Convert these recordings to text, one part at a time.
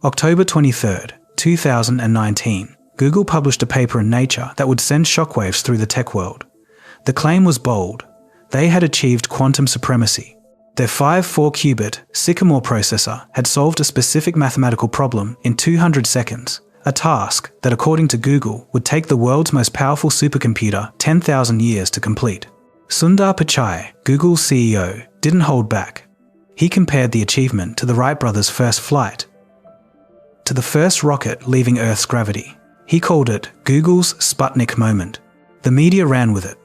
October 23, 2019, Google published a paper in Nature that would send shockwaves through the tech world. The claim was bold. They had achieved quantum supremacy. Their 5-4-qubit Sycamore processor had solved a specific mathematical problem in 200 seconds, a task that, according to Google, would take the world's most powerful supercomputer 10,000 years to complete. Sundar Pichai, Google's CEO, didn't hold back. He compared the achievement to the Wright brothers' first flight, to the first rocket leaving Earth's gravity. He called it Google's Sputnik moment. The media ran with it.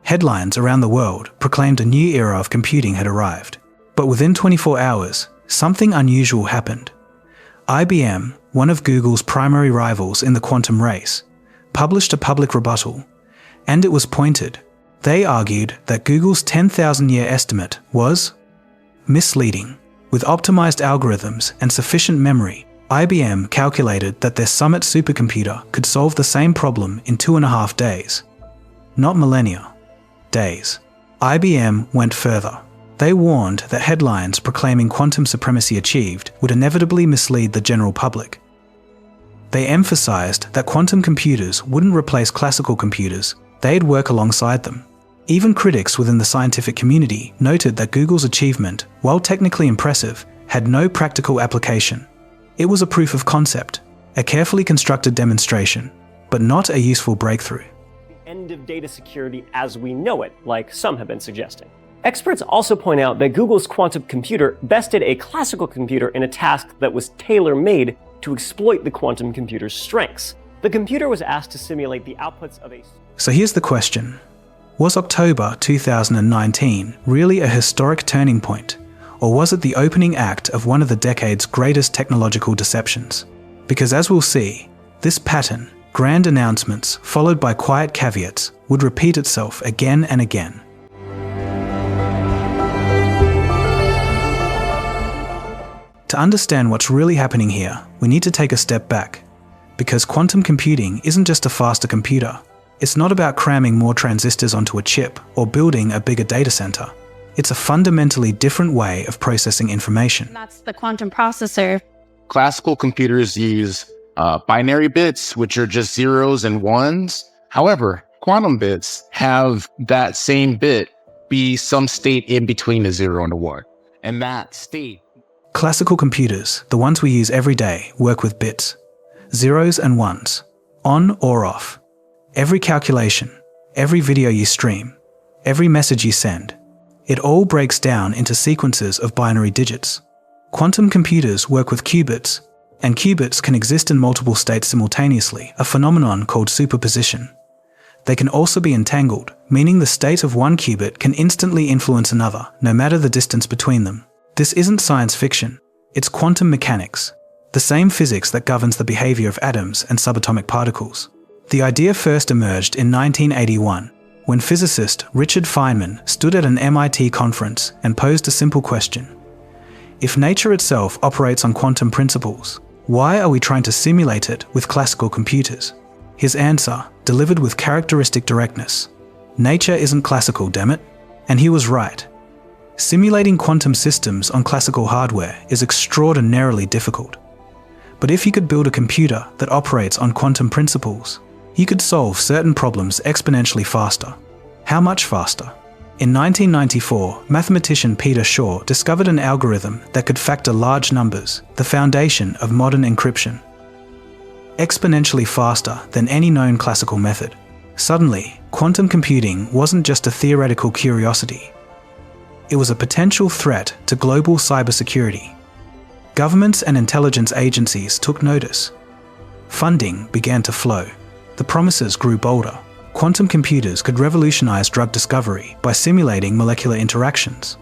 Headlines around the world proclaimed a new era of computing had arrived. But within 24 hours, something unusual happened. IBM, one of Google's primary rivals in the quantum race, published a public rebuttal, and it was pointed. They argued that Google's 10,000-year estimate was misleading. With optimized algorithms and sufficient memory, IBM calculated that their Summit supercomputer could solve the same problem in 2.5 days. Not millennia. Days. IBM went further. They warned that headlines proclaiming quantum supremacy achieved would inevitably mislead the general public. They emphasized that quantum computers wouldn't replace classical computers, they'd work alongside them. Even critics within the scientific community noted that Google's achievement, while technically impressive, had no practical application. It was a proof of concept, a carefully constructed demonstration, but not a useful breakthrough. End of data security as we know it, like some have been suggesting. Experts also point out that Google's quantum computer bested a classical computer in a task that was tailor-made to exploit the quantum computer's strengths. The computer was asked to simulate the outputs of a... So here's the question. Was October 2019 really a historic turning point? Or was it the opening act of one of the decade's greatest technological deceptions? Because as we'll see, this pattern, grand announcements followed by quiet caveats, would repeat itself again and again. To understand what's really happening here, we need to take a step back. Because quantum computing isn't just a faster computer. It's not about cramming more transistors onto a chip or building a bigger data center. It's a fundamentally different way of processing information. That's the quantum processor. Classical computers use binary bits, which are just zeros and ones. However, quantum bits have that same bit be some state in between a 0 and a 1. And that state... Classical computers, the ones we use every day, work with bits. Zeros and ones. On or off. Every calculation, every video you stream, every message you send, it all breaks down into sequences of binary digits. Quantum computers work with qubits, and qubits can exist in multiple states simultaneously, a phenomenon called superposition. They can also be entangled, meaning the state of one qubit can instantly influence another, no matter the distance between them. This isn't science fiction, it's quantum mechanics, the same physics that governs the behavior of atoms and subatomic particles. The idea first emerged in 1981, when physicist Richard Feynman stood at an MIT conference and posed a simple question. If nature itself operates on quantum principles, why are we trying to simulate it with classical computers? His answer, delivered with characteristic directness: nature isn't classical, damn it. And he was right. Simulating quantum systems on classical hardware is extraordinarily difficult. But if you could build a computer that operates on quantum principles, you could solve certain problems exponentially faster. How much faster? In 1994, mathematician Peter Shor discovered an algorithm that could factor large numbers, the foundation of modern encryption. Exponentially faster than any known classical method. Suddenly, quantum computing wasn't just a theoretical curiosity. It was a potential threat to global cybersecurity. Governments and intelligence agencies took notice. Funding began to flow. The promises grew bolder. Quantum computers could revolutionize drug discovery by simulating molecular interactions.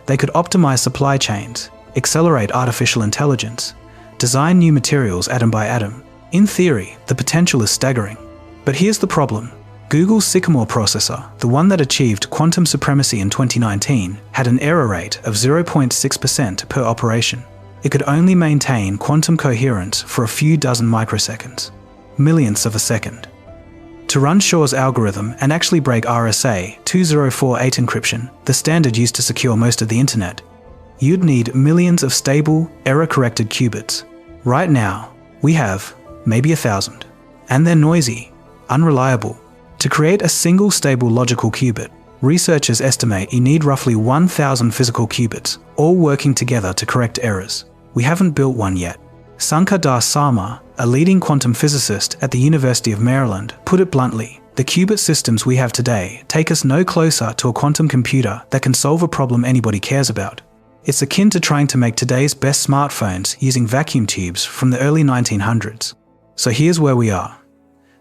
They could optimize supply chains, accelerate artificial intelligence, design new materials atom by atom. In theory, the potential is staggering. But here's the problem. Google's Sycamore processor, the one that achieved quantum supremacy in 2019, had an error rate of 0.6% per operation. It could only maintain quantum coherence for a few dozen microseconds, millionths of a second. To run Shor's algorithm and actually break RSA 2048 encryption, the standard used to secure most of the internet, you'd need millions of stable, error-corrected qubits. Right now, we have maybe 1,000, and they're noisy, unreliable. To create a single stable logical qubit, researchers estimate you need roughly 1,000 physical qubits, all working together to correct errors. We haven't built one yet. Sankar Das Sarma, a leading quantum physicist at the University of Maryland, put it bluntly: the qubit systems we have today take us no closer to a quantum computer that can solve a problem anybody cares about. It's akin to trying to make today's best smartphones using vacuum tubes from the early 1900s. So here's where we are.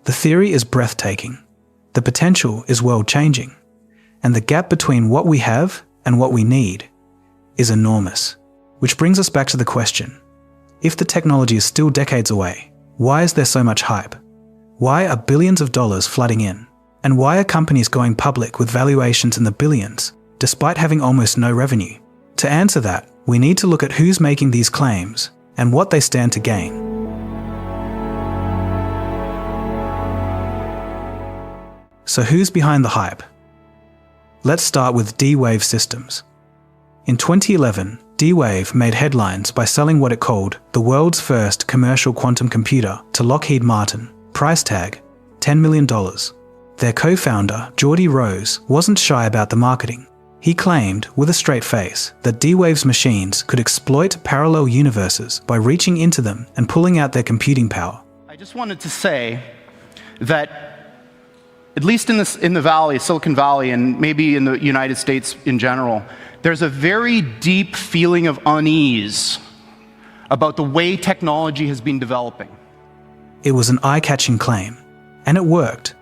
The theory is breathtaking. The potential is world-changing. And the gap between what we have and what we need is enormous. Which brings us back to the question: if the technology is still decades away, why is there so much hype? Why are billions of dollars flooding in? And why are companies going public with valuations in the billions, despite having almost no revenue? To answer that, we need to look at who's making these claims and what they stand to gain. So who's behind the hype? Let's start with D-Wave Systems. In 2011, D-Wave made headlines by selling what it called the world's first commercial quantum computer to Lockheed Martin, price tag $10 million. Their co-founder, Geordie Rose, wasn't shy about the marketing. He claimed, with a straight face, that D-Wave's machines could exploit parallel universes by reaching into them and pulling out their computing power. I just wanted to say that at least in the Valley, Silicon Valley, and maybe in the United States in general, there's a very deep feeling of unease about the way technology has been developing. It was an eye-catching claim, and it worked.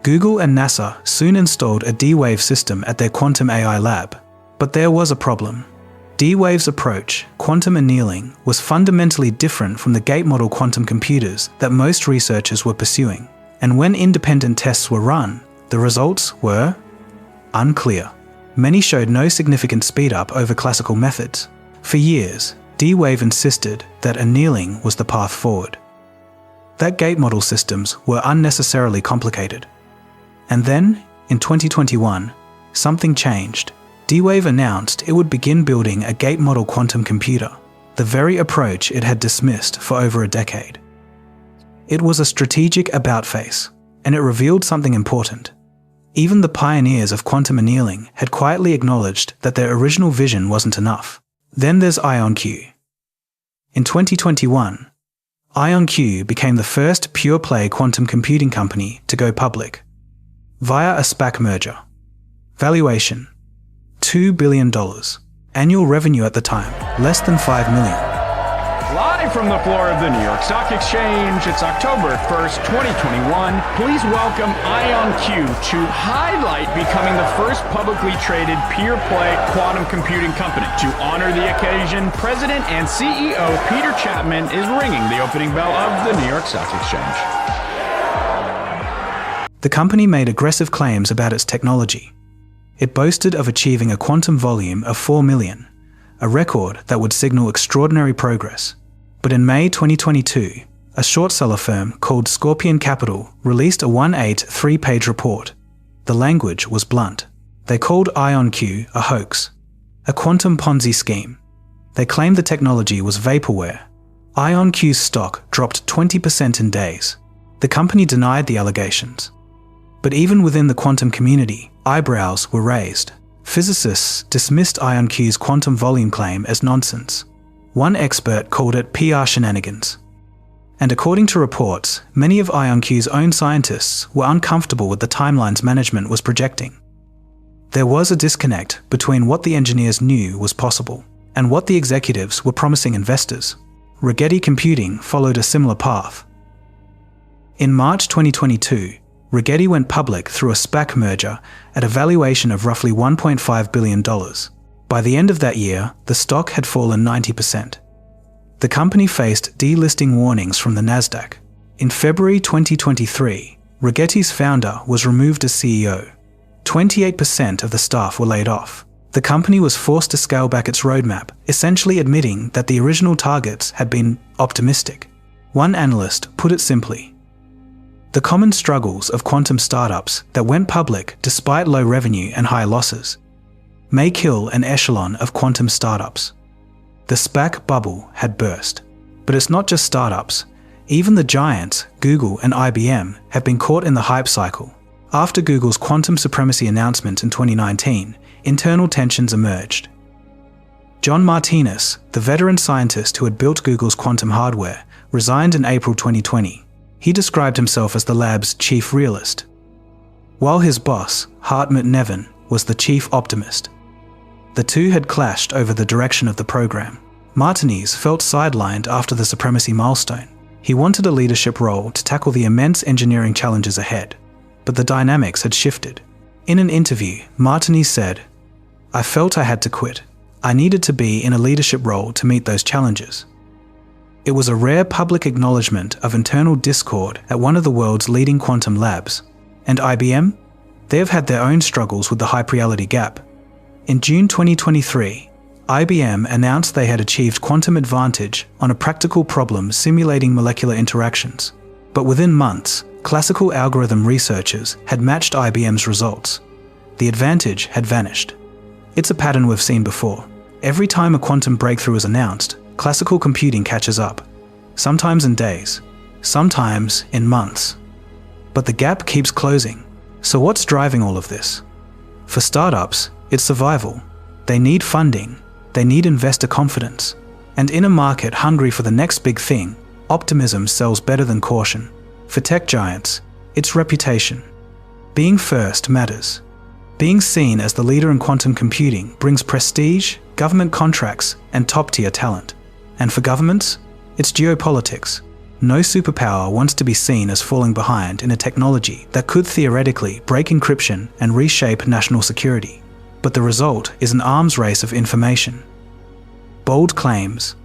Google and NASA soon installed a D-Wave system at their quantum AI lab, but there was a problem. D-Wave's approach, quantum annealing, was fundamentally different from the gate model quantum computers that most researchers were pursuing. And when independent tests were run, the results were unclear. Many showed no significant speed-up over classical methods. For years, D-Wave insisted that annealing was the path forward. That gate model systems were unnecessarily complicated. And then, in 2021, something changed. D-Wave announced it would begin building a gate model quantum computer, the very approach it had dismissed for over a decade. It was a strategic about-face, and it revealed something important. Even the pioneers of quantum annealing had quietly acknowledged that their original vision wasn't enough. Then there's IonQ. In 2021, IonQ became the first pure-play quantum computing company to go public, via a SPAC merger. Valuation: $2 billion. Annual revenue at the time, less than $5 million. Live from the floor of the New York Stock Exchange, it's October 1st, 2021. Please welcome IonQ to highlight becoming the first publicly traded pure-play quantum computing company. To honor the occasion, President and CEO Peter Chapman is ringing the opening bell of the New York Stock Exchange. The company made aggressive claims about its technology. It boasted of achieving a quantum volume of 4 million, a record that would signal extraordinary progress. But in May 2022, a short seller firm called Scorpion Capital released a 183-page report. The language was blunt. They called IonQ a hoax, a quantum Ponzi scheme. They claimed the technology was vaporware. IonQ's stock dropped 20% in days. The company denied the allegations. But even within the quantum community, eyebrows were raised. Physicists dismissed IonQ's quantum volume claim as nonsense. One expert called it PR shenanigans. And according to reports, many of IonQ's own scientists were uncomfortable with the timelines management was projecting. There was a disconnect between what the engineers knew was possible and what the executives were promising investors. Rigetti Computing followed a similar path. In March 2022, Rigetti went public through a SPAC merger at a valuation of roughly $1.5 billion. By the end of that year, the stock had fallen 90%. The company faced delisting warnings from the Nasdaq. In February 2023, Rigetti's founder was removed as CEO. 28% of the staff were laid off. The company was forced to scale back its roadmap, essentially admitting that the original targets had been optimistic. One analyst put it simply: the common struggles of quantum startups that went public despite low revenue and high losses may kill an echelon of quantum startups. The SPAC bubble had burst. But it's not just startups. Even the giants, Google and IBM, have been caught in the hype cycle. After Google's quantum supremacy announcement in 2019, internal tensions emerged. John Martinez, the veteran scientist who had built Google's quantum hardware, resigned in April 2020. He described himself as the lab's chief realist, while his boss, Hartmut Neven, was the chief optimist. The two had clashed over the direction of the program. Martinez felt sidelined after the supremacy milestone. He wanted a leadership role to tackle the immense engineering challenges ahead, but the dynamics had shifted. In an interview, Martinez said, "I felt I had to quit. I needed to be in a leadership role to meet those challenges." It was a rare public acknowledgement of internal discord at one of the world's leading quantum labs. And IBM? They have had their own struggles with the hyper-reality gap. In June 2023, IBM announced they had achieved quantum advantage on a practical problem simulating molecular interactions. But within months, classical algorithm researchers had matched IBM's results. The advantage had vanished. It's a pattern we've seen before. Every time a quantum breakthrough is announced, classical computing catches up. Sometimes in days, sometimes in months. But the gap keeps closing. So what's driving all of this? For startups, it's survival. They need funding. They need investor confidence. And in a market hungry for the next big thing, optimism sells better than caution. For tech giants, it's reputation. Being first matters. Being seen as the leader in quantum computing brings prestige, government contracts, and top-tier talent. And for governments, it's geopolitics. No superpower wants to be seen as falling behind in a technology that could theoretically break encryption and reshape national security. But the result is an arms race of information. Bold claims,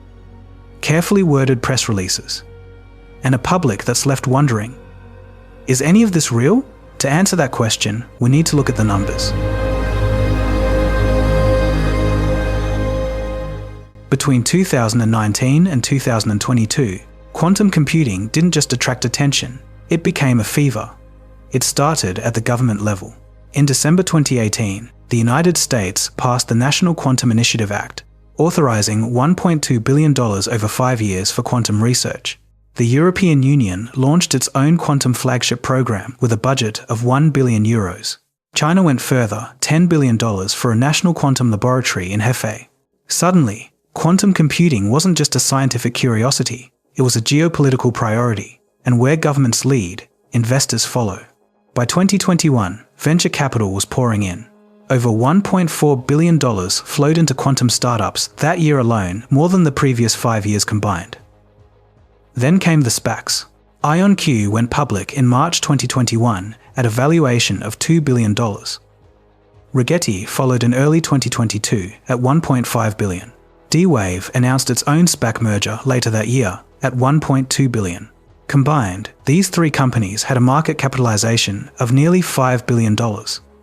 carefully worded press releases, and a public that's left wondering, is any of this real? To answer that question, we need to look at the numbers. Between 2019 and 2022, quantum computing didn't just attract attention, it became a fever. It started at the government level. In December 2018, the United States passed the National Quantum Initiative Act, authorizing $1.2 billion over 5 years for quantum research. The European Union launched its own quantum flagship program with a budget of €1 billion. China went further, $10 billion for a national quantum laboratory in Hefei. Suddenly, quantum computing wasn't just a scientific curiosity, it was a geopolitical priority, and where governments lead, investors follow. By 2021, venture capital was pouring in. Over $1.4 billion flowed into quantum startups that year alone, more than the previous 5 years combined. Then came the SPACs. IonQ went public in March 2021 at a valuation of $2 billion. Rigetti followed in early 2022 at $1.5 billion. D-Wave announced its own SPAC merger later that year at $1.2 billion. Combined, these three companies had a market capitalization of nearly $5 billion.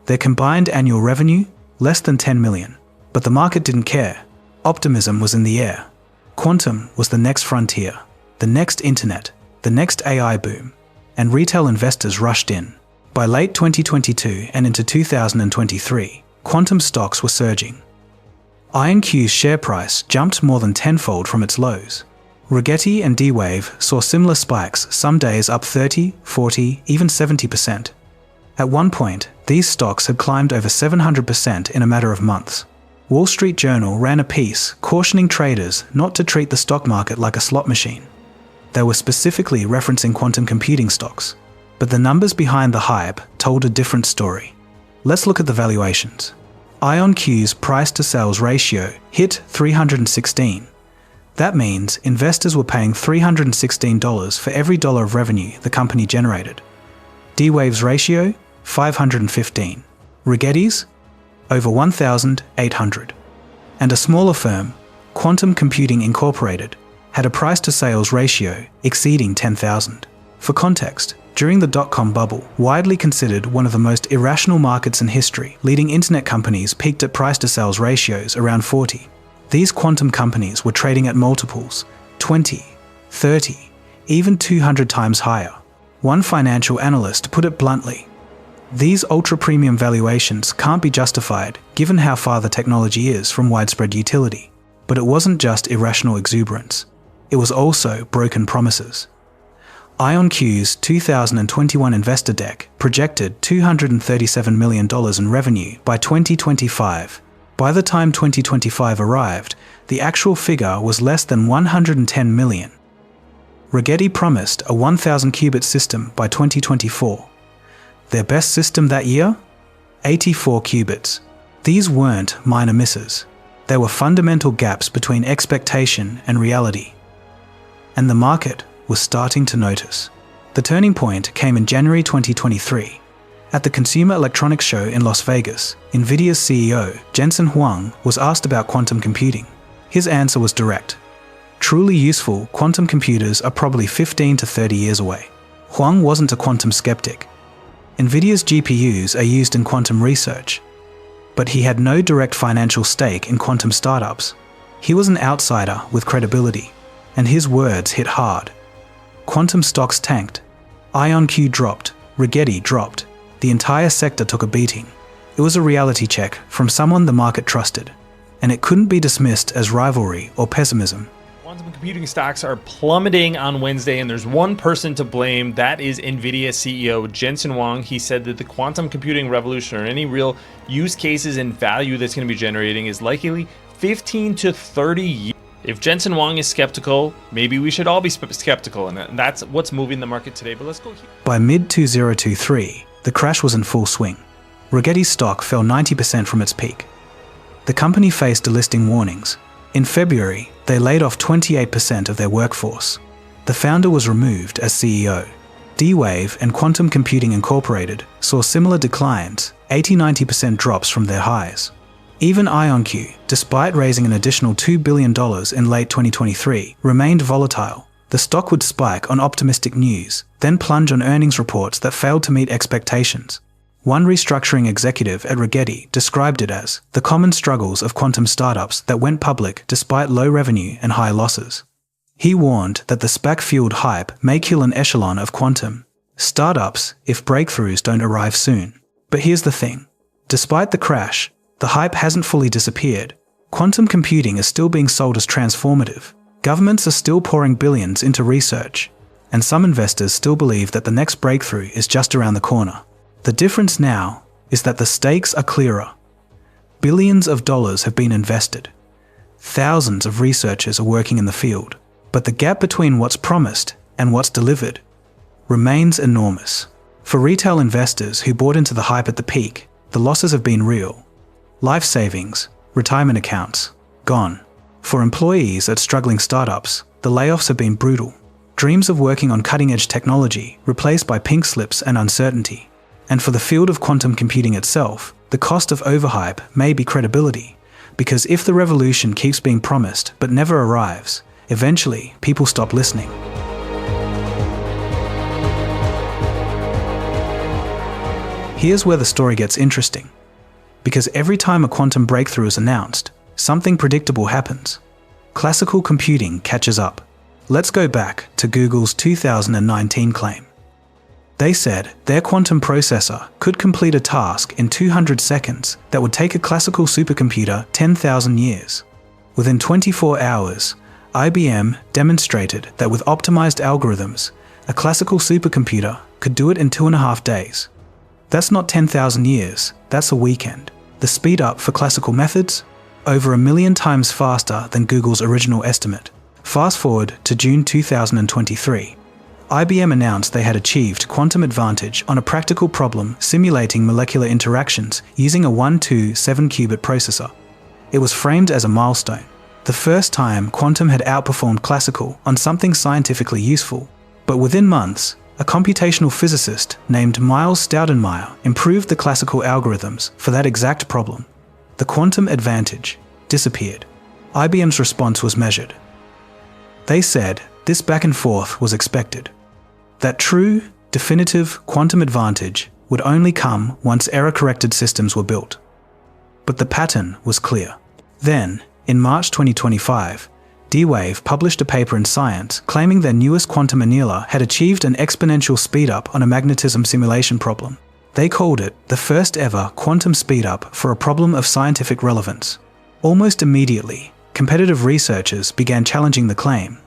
Their combined annual revenue, less than $10 million. But the market didn't care. Optimism was in the air. Quantum was the next frontier, the next internet, the next AI boom, and retail investors rushed in. By late 2022 and into 2023, quantum stocks were surging. IonQ's share price jumped more than tenfold from its lows. Rigetti and D-Wave saw similar spikes, some days up 30, 40, even 70%. At one point, these stocks had climbed over 700% in a matter of months. Wall Street Journal ran a piece cautioning traders not to treat the stock market like a slot machine. They were specifically referencing quantum computing stocks. But the numbers behind the hype told a different story. Let's look at the valuations. IonQ's price-to-sales ratio hit 316. That means investors were paying $316 for every dollar of revenue the company generated. D-Wave's ratio, 515. Rigetti's, over 1,800. And a smaller firm, Quantum Computing Incorporated, had a price-to-sales ratio exceeding 10,000. For context, during the dot-com bubble, widely considered one of the most irrational markets in history, leading internet companies peaked at price-to-sales ratios around 40. These quantum companies were trading at multiples, 20, 30, even 200 times higher. One financial analyst put it bluntly, these ultra-premium valuations can't be justified given how far the technology is from widespread utility. But it wasn't just irrational exuberance. it was also broken promises. IonQ's 2021 investor deck projected $237 million in revenue by 2025. By the time 2025 arrived, the actual figure was less than 110 million. Rigetti promised a 1,000 qubit system by 2024. Their best system that year? 84 qubits. These weren't minor misses. They were fundamental gaps between expectation and reality. And the market was starting to notice. The turning point came in January 2023. At the Consumer Electronics Show in Las Vegas, Nvidia's CEO, Jensen Huang, was asked about quantum computing. His answer was direct. Truly useful quantum computers are probably 15 to 30 years away. Huang wasn't a quantum skeptic. Nvidia's GPUs are used in quantum research, but he had no direct financial stake in quantum startups. He was an outsider with credibility, and his words hit hard. Quantum stocks tanked. IonQ dropped. Rigetti dropped. The entire sector took a beating. It was a reality check from someone the market trusted, and it couldn't be dismissed as rivalry or pessimism. Quantum computing stocks are plummeting on Wednesday, and there's one person to blame. That is Nvidia CEO Jensen Huang. He said that the quantum computing revolution, or any real use cases and value that's going to be generating, is likely 15 to 30 years. If Jensen Huang is skeptical, maybe we should all be skeptical, and that's what's moving the market today. But let's go here. By mid-2023, the crash was in full swing. Rigetti's stock fell 90% from its peak. The company faced delisting warnings. In February, they laid off 28% of their workforce. The founder was removed as CEO. D-Wave and Quantum Computing Incorporated saw similar declines, 80-90% drops from their highs. Even IonQ, despite raising an additional $2 billion in late 2023, remained volatile. The stock would spike on optimistic news, then plunge on earnings reports that failed to meet expectations. One restructuring executive at Rigetti described it as the common struggles of quantum startups that went public despite low revenue and high losses. He warned that the SPAC-fueled hype may kill an echelon of quantum startups if breakthroughs don't arrive soon. But here's the thing. Despite the crash, the hype hasn't fully disappeared. Quantum computing is still being sold as transformative. Governments are still pouring billions into research, and some investors still believe that the next breakthrough is just around the corner. The difference now is that the stakes are clearer. Billions of dollars have been invested. Thousands of researchers are working in the field, but the gap between what's promised and what's delivered remains enormous. For retail investors who bought into the hype at the peak, the losses have been real. Life savings, retirement accounts, gone. For employees at struggling startups, the layoffs have been brutal. Dreams of working on cutting-edge technology replaced by pink slips and uncertainty. And for the field of quantum computing itself, the cost of overhype may be credibility, because if the revolution keeps being promised but never arrives, eventually people stop listening. Here's where the story gets interesting. Because every time a quantum breakthrough is announced, something predictable happens. Classical computing catches up. Let's go back to Google's 2019 claim. They said their quantum processor could complete a task in 200 seconds that would take a classical supercomputer 10,000 years. Within 24 hours, IBM demonstrated that with optimized algorithms, a classical supercomputer could do it in 2.5 days. That's not 10,000 years, that's a weekend. The speed up for classical methods? Over 1 million times faster than Google's original estimate. Fast forward to June 2023. IBM announced they had achieved quantum advantage on a practical problem simulating molecular interactions using a 127-qubit processor. It was framed as a milestone, the first time quantum had outperformed classical on something scientifically useful. But within months, a computational physicist named Miles Staudenmeier improved the classical algorithms for that exact problem. The quantum advantage disappeared. IBM's response was measured. They said this back and forth was expected. That true, definitive quantum advantage would only come once error-corrected systems were built. But the pattern was clear. Then, in March 2025, D-Wave published a paper in Science claiming their newest quantum annealer had achieved an exponential speedup on a magnetism simulation problem. They called it the first ever quantum speedup for a problem of scientific relevance. Almost immediately, competitive researchers began challenging the claim.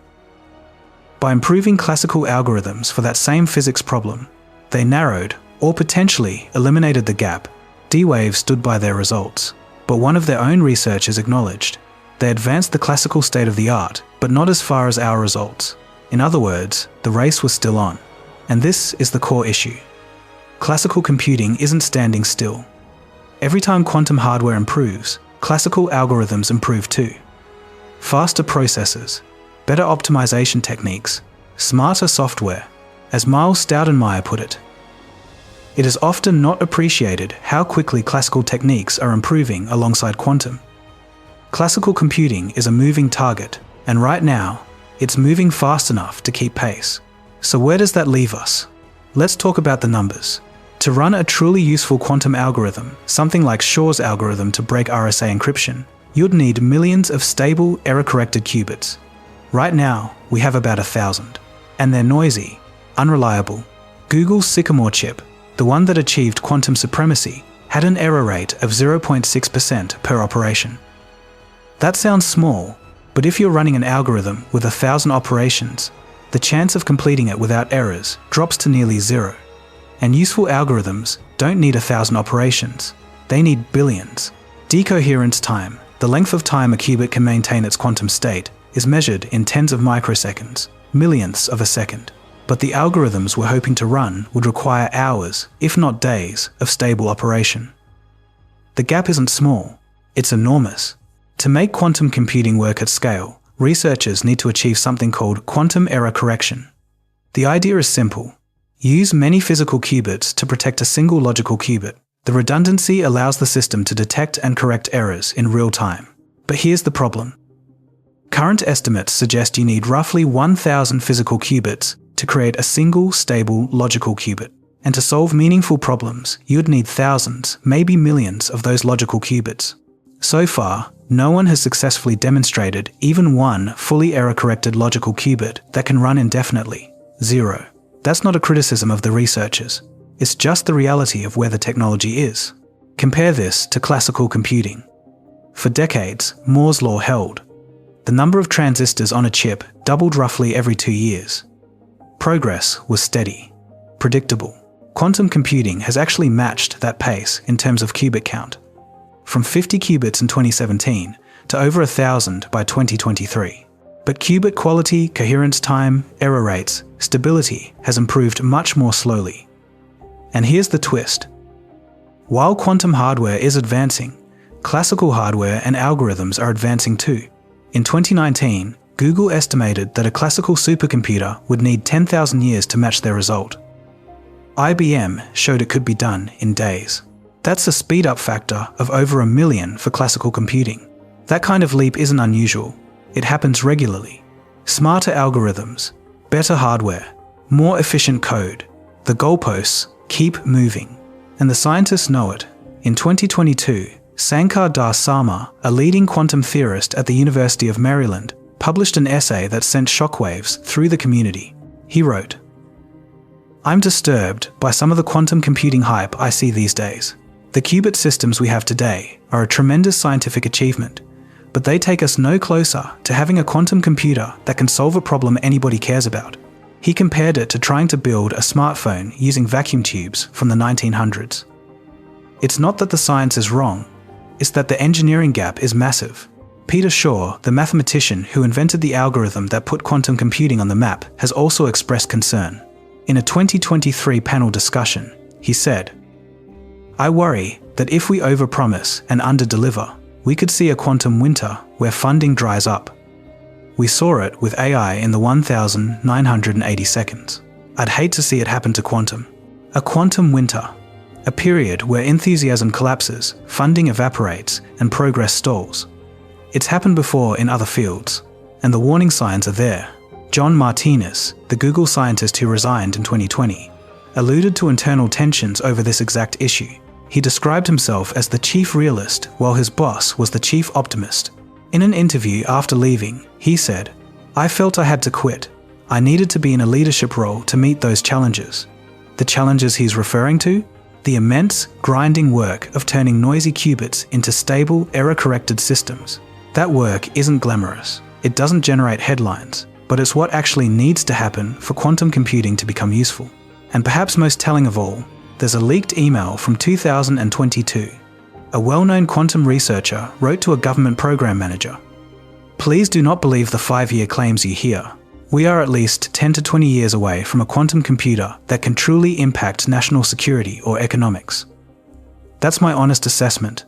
By improving classical algorithms for that same physics problem, they narrowed, or potentially eliminated the gap. D-Wave stood by their results, but one of their own researchers acknowledged they advanced the classical state of the art, but not as far as our results. In other words, the race was still on. And this is the core issue. Classical computing isn't standing still. Every time quantum hardware improves, classical algorithms improve too. Faster processors, better optimization techniques, smarter software, as Miles Staudenmeier put it. It is often not appreciated how quickly classical techniques are improving alongside quantum. Classical computing is a moving target, and right now, it's moving fast enough to keep pace. So where does that leave us? Let's talk about the numbers. To run a truly useful quantum algorithm, something like Shor's algorithm to break RSA encryption, you'd need millions of stable, error-corrected qubits. Right now, we have about 1,000. And they're noisy, unreliable. Google's Sycamore chip, the one that achieved quantum supremacy, had an error rate of 0.6% per operation. That sounds small, but if you're running an algorithm with 1,000 operations, the chance of completing it without errors drops to nearly zero. And useful algorithms don't need 1,000 operations, they need billions. Decoherence time, the length of time a qubit can maintain its quantum state, is measured in tens of microseconds, millionths of a second. But the algorithms we're hoping to run would require hours, if not days, of stable operation. The gap isn't small, it's enormous. To make quantum computing work at scale, researchers need to achieve something called quantum error correction. The idea is simple. Use many physical qubits to protect a single logical qubit. The redundancy allows the system to detect and correct errors in real time. But here's the problem. Current estimates suggest you need roughly 1,000 physical qubits to create a single, stable, logical qubit. And to solve meaningful problems, you'd need thousands, maybe millions of those logical qubits. So far, no one has successfully demonstrated even one fully error-corrected logical qubit that can run indefinitely. Zero. That's not a criticism of the researchers. It's just the reality of where the technology is. Compare this to classical computing. For decades, Moore's law held. The number of transistors on a chip doubled roughly every 2 years. Progress was steady, predictable. Quantum computing has actually matched that pace in terms of qubit count. From 50 qubits in 2017 to over 1,000 by 2023. But qubit quality, coherence time, error rates, stability has improved much more slowly. And here's the twist. While quantum hardware is advancing, classical hardware and algorithms are advancing too. In 2019, Google estimated that a classical supercomputer would need 10,000 years to match their result. IBM showed it could be done in days. That's a speed-up factor of over 1 million for classical computing. That kind of leap isn't unusual. It happens regularly. Smarter algorithms, better hardware, more efficient code. The goalposts keep moving. And the scientists know it. In 2022, Sankar Das Sarma, a leading quantum theorist at the University of Maryland, published an essay that sent shockwaves through the community. He wrote, "I'm disturbed by some of the quantum computing hype I see these days. The qubit systems we have today are a tremendous scientific achievement, but they take us no closer to having a quantum computer that can solve a problem anybody cares about." He compared it to trying to build a smartphone using vacuum tubes from the 1900s. It's not that the science is wrong, it's that the engineering gap is massive. Peter Shor, the mathematician who invented the algorithm that put quantum computing on the map, has also expressed concern. In a 2023 panel discussion, he said, "I worry that if we overpromise and underdeliver, we could see a quantum winter where funding dries up. We saw it with AI in the 1980 seconds. I'd hate to see it happen to quantum. A quantum winter, a period where enthusiasm collapses, funding evaporates, and progress stalls. It's happened before in other fields, and the warning signs are there." John Martinez, the Google scientist who resigned in 2020, alluded to internal tensions over this exact issue. He described himself as the chief realist while his boss was the chief optimist. In an interview after leaving, he said, "I felt I had to quit. I needed to be in a leadership role to meet those challenges." The challenges he's referring to? The immense, grinding work of turning noisy qubits into stable, error-corrected systems. That work isn't glamorous. It doesn't generate headlines, but it's what actually needs to happen for quantum computing to become useful. And perhaps most telling of all, there's a leaked email from 2022. A well-known quantum researcher wrote to a government program manager, "Please do not believe the 5-year claims you hear. We are at least 10 to 20 years away from a quantum computer that can truly impact national security or economics." That's my honest assessment,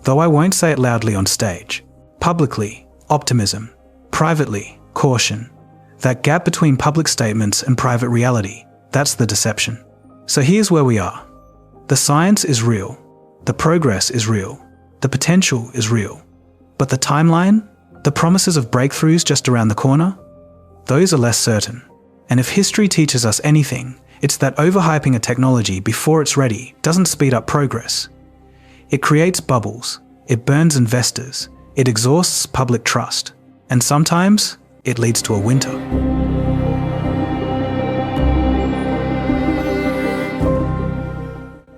though I won't say it loudly on stage. Publicly, optimism. Privately, caution. That gap between public statements and private reality, that's the deception. So here's where we are. The science is real. The progress is real. The potential is real. But the timeline? The promises of breakthroughs just around the corner? Those are less certain. And if history teaches us anything, it's that overhyping a technology before it's ready doesn't speed up progress. It creates bubbles. It burns investors. It exhausts public trust. And sometimes, it leads to a winter.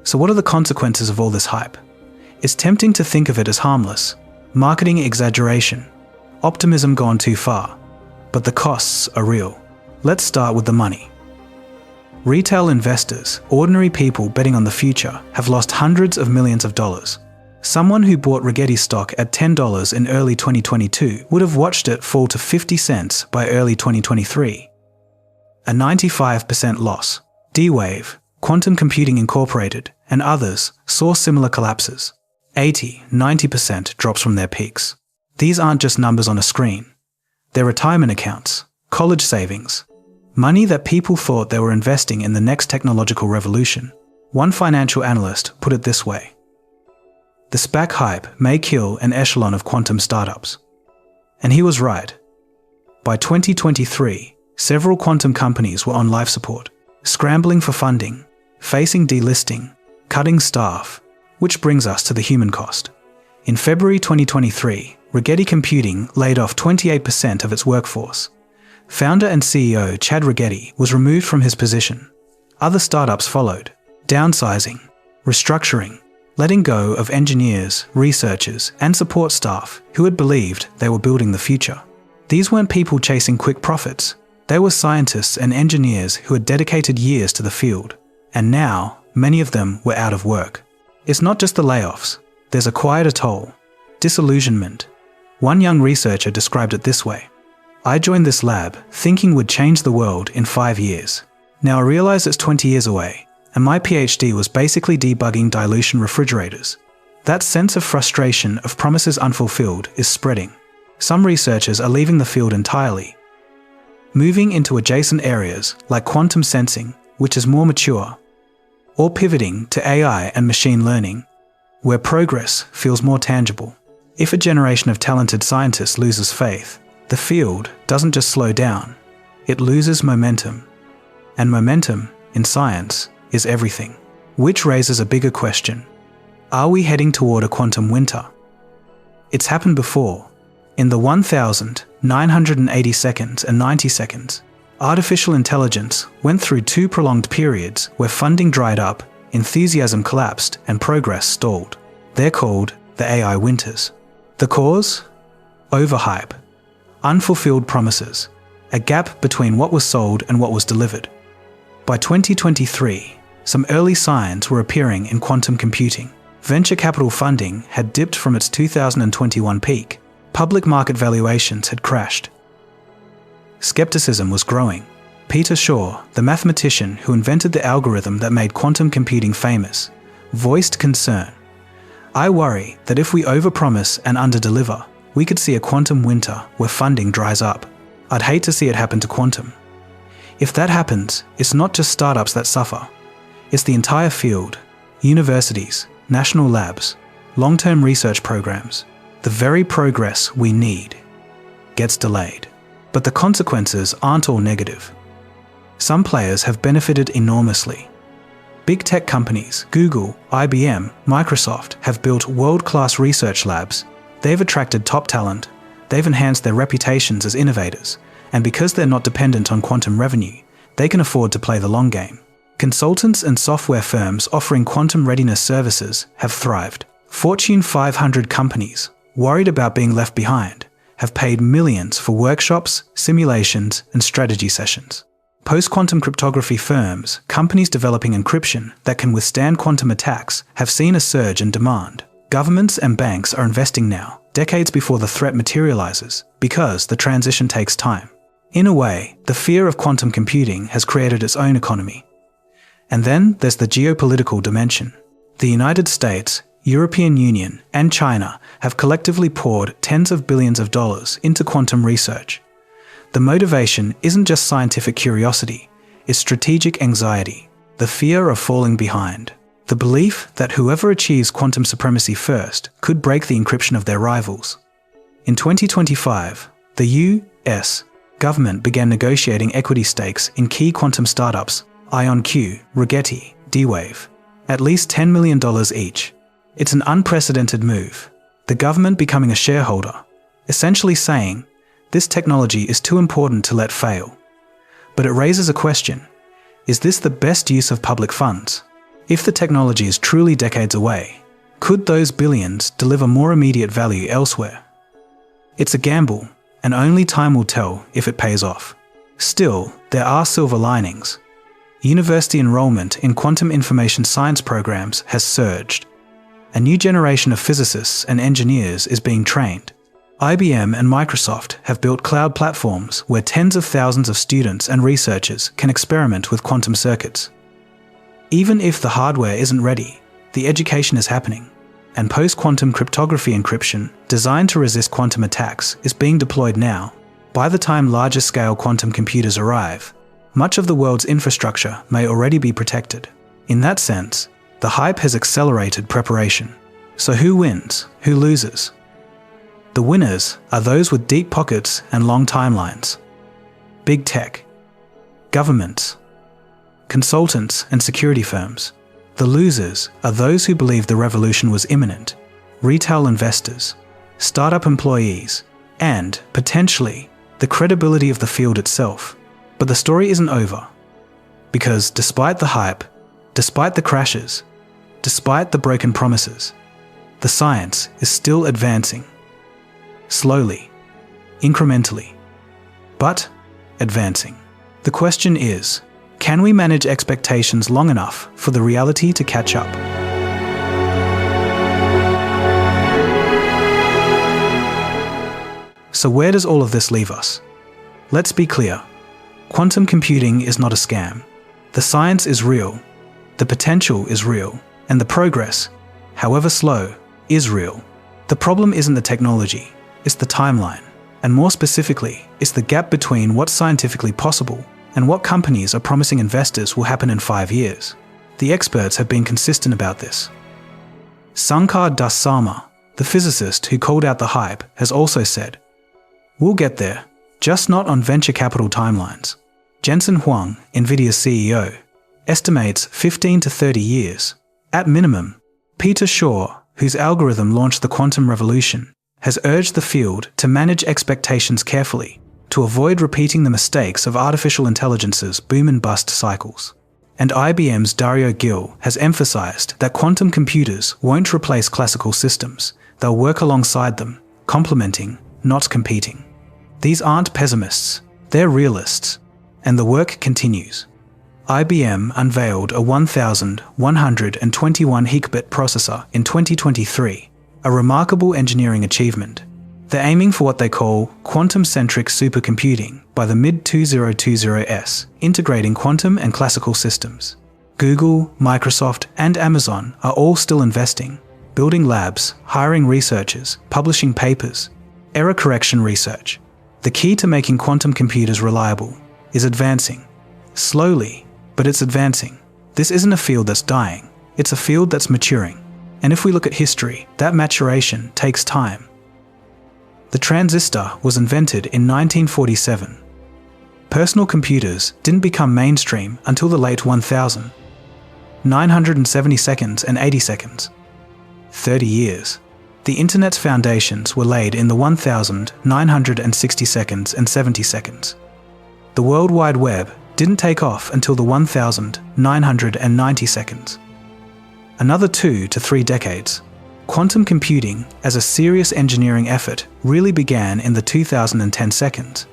So what are the consequences of all this hype? It's tempting to think of it as harmless, marketing exaggeration, optimism gone too far. But the costs are real. Let's start with the money. Retail investors, ordinary people betting on the future, have lost hundreds of millions of dollars. Someone who bought Rigetti stock at $10 in early 2022 would have watched it fall to 50 cents by early 2023. A 95% loss. D-Wave, Quantum Computing Incorporated, and others saw similar collapses. 80–90% drops from their peaks. These aren't just numbers on a screen. They're retirement accounts, college savings, money that people thought they were investing in the next technological revolution. One financial analyst put it this way: the SPAC hype may kill an echelon of quantum startups. And he was right. By 2023, several quantum companies were on life support, scrambling for funding, facing delisting, cutting staff, which brings us to the human cost. In February 2023, Rigetti Computing laid off 28% of its workforce. Founder and CEO Chad Rigetti was removed from his position. Other startups followed, downsizing, restructuring, letting go of engineers, researchers, and support staff who had believed they were building the future. These weren't people chasing quick profits. They were scientists and engineers who had dedicated years to the field. And now, many of them were out of work. It's not just the layoffs. There's a quieter toll. Disillusionment. One young researcher described it this way: "I joined this lab thinking would change the world in 5 years. Now I realize it's 20 years away, and my PhD was basically debugging dilution refrigerators." That sense of frustration of promises unfulfilled is spreading. Some researchers are leaving the field entirely, moving into adjacent areas like quantum sensing, which is more mature, or pivoting to AI and machine learning, where progress feels more tangible. If a generation of talented scientists loses faith, the field doesn't just slow down, it loses momentum. And momentum, in science, is everything. Which raises a bigger question. Are we heading toward a quantum winter? It's happened before. In the 1980 seconds and 90 seconds, artificial intelligence went through 2 prolonged periods where funding dried up, enthusiasm collapsed, and progress stalled. They're called the AI winters. The cause? Overhype. Unfulfilled promises. A gap between what was sold and what was delivered. By 2023, some early signs were appearing in quantum computing. Venture capital funding had dipped from its 2021 peak. Public market valuations had crashed. Skepticism was growing. Peter Shaw, the mathematician who invented the algorithm that made quantum computing famous, voiced concern. "I worry that if we overpromise and underdeliver, we could see a quantum winter where funding dries up. I'd hate to see it happen to quantum. If that happens, it's not just startups that suffer. It's the entire field, universities, national labs, long-term research programs. The very progress we need gets delayed." But the consequences aren't all negative. Some players have benefited enormously. Big tech companies, Google, IBM, Microsoft, have built world-class research labs. They've attracted top talent. They've enhanced their reputations as innovators. And because they're not dependent on quantum revenue, they can afford to play the long game. Consultants and software firms offering quantum readiness services have thrived. Fortune 500 companies, worried about being left behind, have paid millions for workshops, simulations, and strategy sessions. Post-quantum cryptography firms, companies developing encryption that can withstand quantum attacks, have seen a surge in demand. Governments and banks are investing now, decades before the threat materializes, because the transition takes time. In a way, the fear of quantum computing has created its own economy. And then there's the geopolitical dimension. The United States, European Union, and China have collectively poured tens of billions of dollars into quantum research. The motivation isn't just scientific curiosity, it's strategic anxiety, the fear of falling behind, the belief that whoever achieves quantum supremacy first could break the encryption of their rivals. In 2025, the U.S. government began negotiating equity stakes in key quantum startups, IonQ, Rigetti, D-Wave, at least $10 million each. It's an unprecedented move, the government becoming a shareholder, essentially saying, this technology is too important to let fail. But it raises a question, is this the best use of public funds? If the technology is truly decades away, could those billions deliver more immediate value elsewhere? It's a gamble, and only time will tell if it pays off. Still, there are silver linings. University enrollment in quantum information science programs has surged. A new generation of physicists and engineers is being trained. IBM and Microsoft have built cloud platforms where tens of thousands of students and researchers can experiment with quantum circuits. Even if the hardware isn't ready, the education is happening, and post-quantum cryptography encryption, designed to resist quantum attacks, is being deployed now. By the time larger-scale quantum computers arrive, much of the world's infrastructure may already be protected. In that sense, the hype has accelerated preparation. So who wins? Who loses? The winners are those with deep pockets and long timelines. Big tech, governments, consultants and security firms. The losers are those who believe the revolution was imminent, retail investors, startup employees, and, potentially, the credibility of the field itself. But the story isn't over. Because despite the hype, despite the crashes, despite the broken promises, the science is still advancing. Slowly, incrementally, but advancing. The question is, can we manage expectations long enough for the reality to catch up? So where does all of this leave us? Let's be clear. Quantum computing is not a scam. The science is real, the potential is real, and the progress, however slow, is real. The problem isn't the technology, it's the timeline. And more specifically, it's the gap between what's scientifically possible and what companies are promising investors will happen in 5 years. The experts have been consistent about this. Sankar Das Sarma, the physicist who called out the hype, has also said, "We'll get there, just not on venture capital timelines." Jensen Huang, Nvidia CEO, estimates 15 to 30 years. At minimum, Peter Shaw, whose algorithm launched the quantum revolution, has urged the field to manage expectations carefully, to avoid repeating the mistakes of artificial intelligence's boom and bust cycles. And IBM's Dario Gil has emphasized that quantum computers won't replace classical systems, they'll work alongside them, complementing, not competing. These aren't pessimists, they're realists. And the work continues. IBM unveiled a 1121 gigabit processor in 2023, a remarkable engineering achievement. They're aiming for what they call quantum-centric supercomputing by the mid-2020s, integrating quantum and classical systems. Google, Microsoft, and Amazon are all still investing, building labs, hiring researchers, publishing papers, error correction research. The key to making quantum computers reliable is advancing. Slowly, but it's advancing. This isn't a field that's dying, it's a field that's maturing. And if we look at history, that maturation takes time. The transistor was invented in 1947. Personal computers didn't become mainstream until the late 1000. 970 seconds and 80 seconds. 30 years. The internet's foundations were laid in the 1960 seconds and 70 seconds. The World Wide Web didn't take off until the 1990 seconds. Another 2 to 3 decades. Quantum computing, as a serious engineering effort, really began in the 2010 seconds.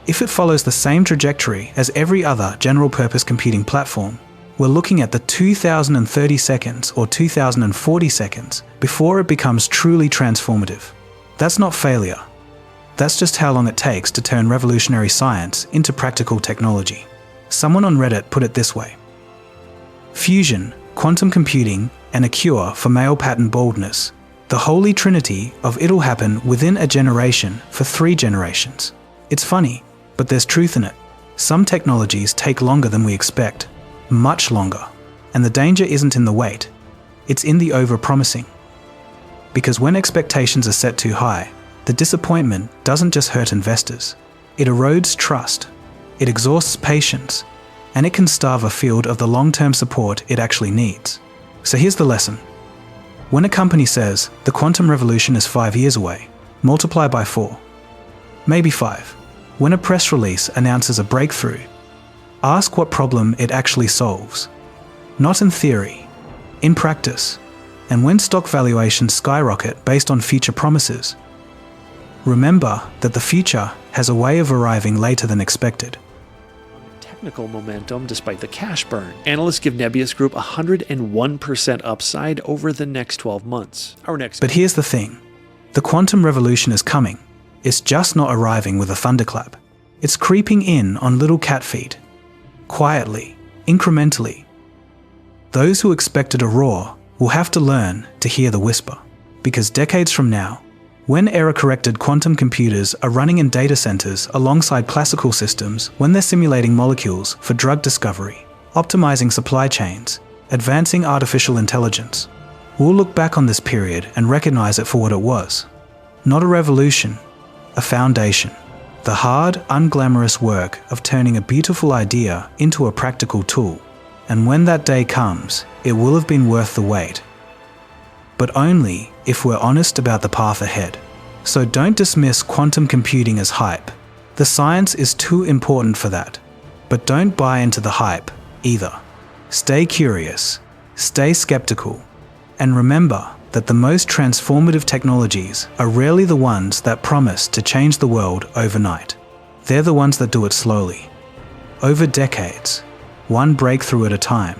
If it follows the same trajectory as every other general-purpose computing platform, we're looking at the 2030 seconds or 2040 seconds before it becomes truly transformative. That's not failure. That's just how long it takes to turn revolutionary science into practical technology. Someone on Reddit put it this way: fusion, quantum computing, and a cure for male pattern baldness. The holy trinity of it'll happen within a generation for 3 generations. It's funny, but there's truth in it. Some technologies take longer than we expect, much longer. And the danger isn't in the wait, it's in the over-promising. Because when expectations are set too high, the disappointment doesn't just hurt investors. It erodes trust, it exhausts patience, and it can starve a field of the long-term support it actually needs. So here's the lesson. When a company says the quantum revolution is 5 years away, multiply by 4, maybe 5. When a press release announces a breakthrough, ask what problem it actually solves. Not in theory, in practice. And when stock valuations skyrocket based on future promises, remember that the future has a way of arriving later than expected. Technical momentum despite the cash burn. Analysts give Nebius Group 101% upside over the next 12 months. But here's the thing. The quantum revolution is coming. It's just not arriving with a thunderclap. It's creeping in on little cat feet. Quietly, incrementally. Those who expected a roar will have to learn to hear the whisper. Because decades from now, when error-corrected quantum computers are running in data centers alongside classical systems, when they're simulating molecules for drug discovery, optimizing supply chains, advancing artificial intelligence, we'll look back on this period and recognize it for what it was. Not a revolution, a foundation. The hard, unglamorous work of turning a beautiful idea into a practical tool. And when that day comes, it will have been worth the wait. But only if we're honest about the path ahead. So don't dismiss quantum computing as hype. The science is too important for that. But don't buy into the hype either. Stay curious, stay skeptical, and remember that the most transformative technologies are rarely the ones that promise to change the world overnight. They're the ones that do it slowly, over decades, one breakthrough at a time.